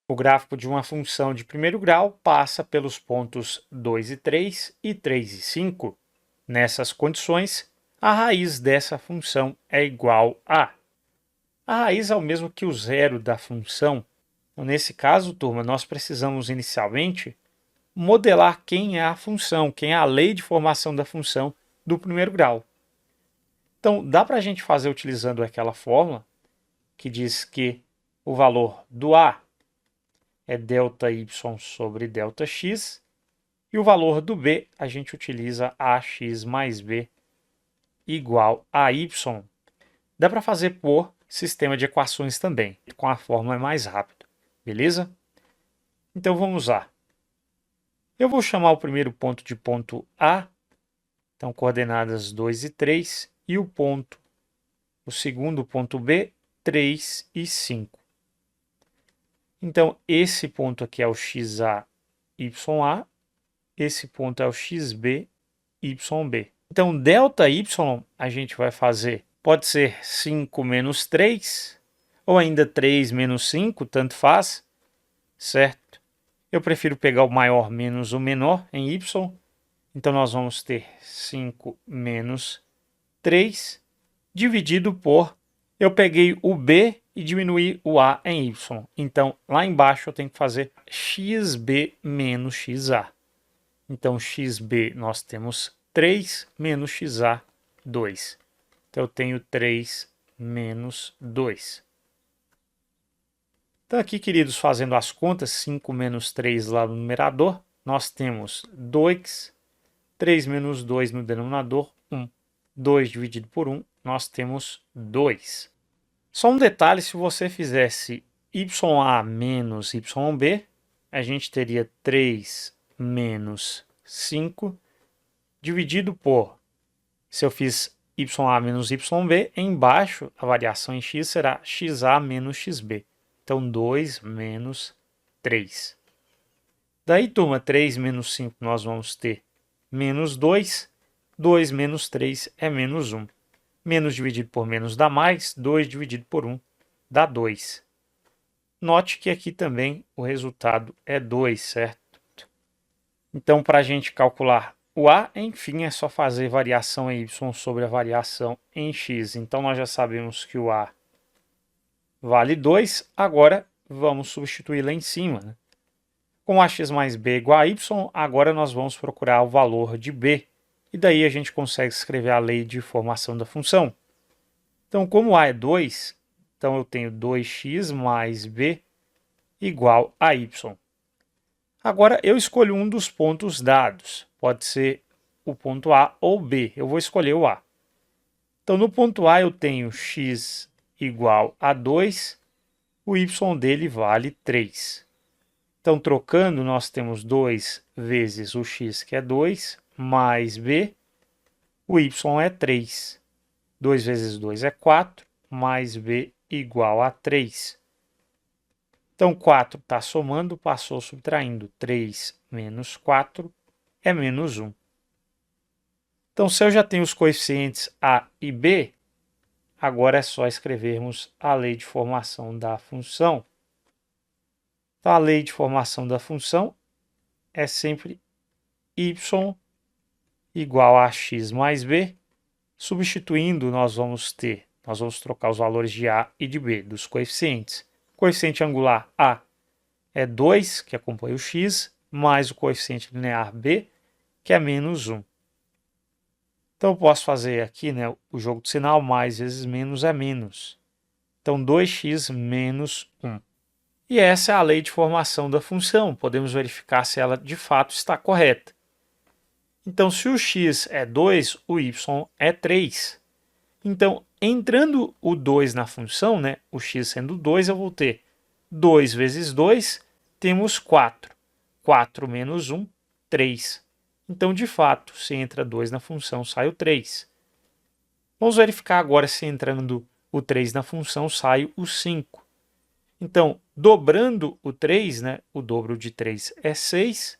O gráfico de uma função de primeiro grau passa pelos pontos 2 e 3 e 3 e 5. Nessas condições, a raiz dessa função é igual a... A raiz é o mesmo que o zero da função. Então, nesse caso, turma, nós precisamos inicialmente modelar quem é a função, quem é a lei de formação da função do primeiro grau. Então, dá para a gente fazer utilizando aquela fórmula que diz que o valor do A é ΔY sobre ΔX, e o valor do B a gente utiliza AX mais B igual a Y. Dá para fazer por sistema de equações também, com a fórmula é mais rápido, beleza? Então vamos lá. Eu vou chamar o primeiro ponto de ponto A, então coordenadas 2 e 3, e o segundo ponto B, 3 e 5. Então, esse ponto aqui é o XA, YA, esse ponto é o XB, YB. Então, ΔY a gente vai fazer, pode ser 5 menos 3, ou ainda 3 menos 5, tanto faz, certo? Eu prefiro pegar o maior menos o menor em Y, então nós vamos ter 5 menos 3, dividido por, eu peguei o B e diminuir o A em Y. Então, lá embaixo eu tenho que fazer XB menos XA. Então, XB nós temos 3 menos XA, 2. Então, eu tenho 3 menos 2. Então, aqui, queridos, fazendo as contas, 5 menos 3 lá no numerador, nós temos 2, 3 menos 2 no denominador, 1. 2 dividido por 1, nós temos 2. Só um detalhe, se você fizesse YA menos YB, a gente teria 3 menos 5, dividido por, se eu fiz YA menos YB, embaixo a variação em X será XA menos XB. Então, 2 menos 3. Daí, turma, 3 menos 5 nós vamos ter menos 2. 2 menos 3 é menos 1. Menos dividido por menos dá mais. 2 dividido por 1 dá 2. Note que aqui também o resultado é 2, certo? Então, para a gente calcular o A, enfim, é só fazer variação em Y sobre a variação em X. Então, nós já sabemos que o A vale 2. Agora, vamos substituir lá em cima, né? Com AX mais B igual a Y, agora nós vamos procurar o valor de B. E daí a gente consegue escrever a lei de formação da função. Então, como A é 2, então eu tenho 2x mais B igual a Y. Agora, eu escolho um dos pontos dados. Pode ser o ponto A ou B. Eu vou escolher o A. Então, no ponto A eu tenho x igual a 2, o y dele vale 3. Então, trocando, nós temos 2 vezes o x, que é 2, mais b, o y é 3. 2 vezes 2 é 4, mais b igual a 3. Então, 4 está somando, passou subtraindo. 3 menos 4 é menos 1. Então, se eu já tenho os coeficientes a e b, agora é só escrevermos a lei de formação da função. Então, a lei de formação da função é sempre y igual a x mais b. Substituindo, nós vamos trocar os valores de a e de b, dos coeficientes. O coeficiente angular a é 2, que acompanha o x, mais o coeficiente linear b, que é menos 1. Então, eu posso fazer aqui, né, o jogo de sinal, mais vezes menos é menos. Então, 2x menos 1. E essa é a lei de formação da função. Podemos verificar se ela de fato está correta. Então, se o x é 2, o y é 3. Então, entrando o 2 na função, né, o x sendo 2, eu vou ter 2 vezes 2, temos 4. 4 menos 1, 3. Então, de fato, se entra 2 na função, sai o 3. Vamos verificar agora se entrando o 3 na função, sai o 5. Então, dobrando o 3, né, o dobro de 3 é 6.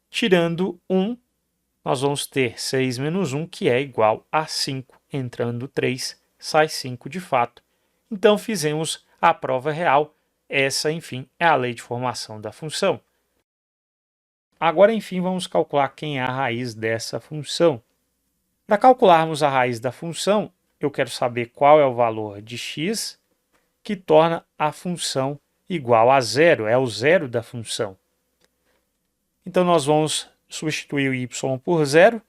Tirando 1, nós vamos ter 6 menos 1, que é igual a 5. Entrando 3, sai 5 de fato. Então, fizemos a prova real. essa, enfim, é a lei de formação da função. Agora, enfim, vamos calcular quem é a raiz dessa função. Para calcularmos a raiz da função, eu quero saber qual é o valor de x que torna a função igual a zero, é o zero da função. Então, nós vamos substituir o y por zero,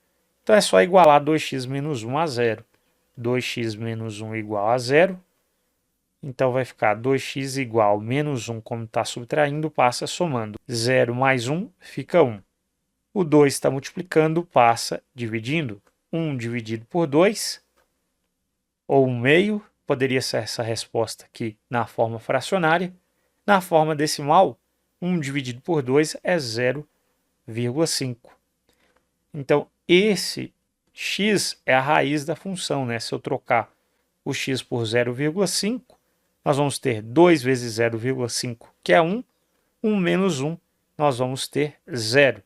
então é só igualar 2x menos 1 a zero. 2x menos 1 igual a zero, então vai ficar 2x igual a menos 1, como está subtraindo, passa somando. 0 mais 1 fica 1. O 2 está multiplicando, passa dividindo. 1 dividido por 2, ou 1 meio, poderia ser essa resposta aqui na forma fracionária. Na forma decimal, 1 dividido por 2 é 0,5. Então, esse x é a raiz da função, né? Se eu trocar o x por 0,5, nós vamos ter 2 vezes 0,5, que é 1. 1 menos 1, nós vamos ter 0.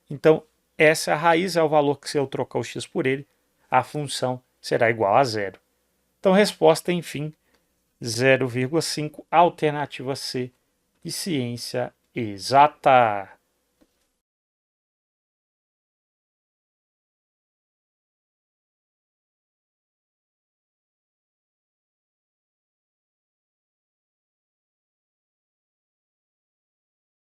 Então, essa é a raiz, é o valor que se eu trocar o x por ele, a função será igual a 0. Então, resposta, enfim, 0,5, alternativa C, e ciência exata.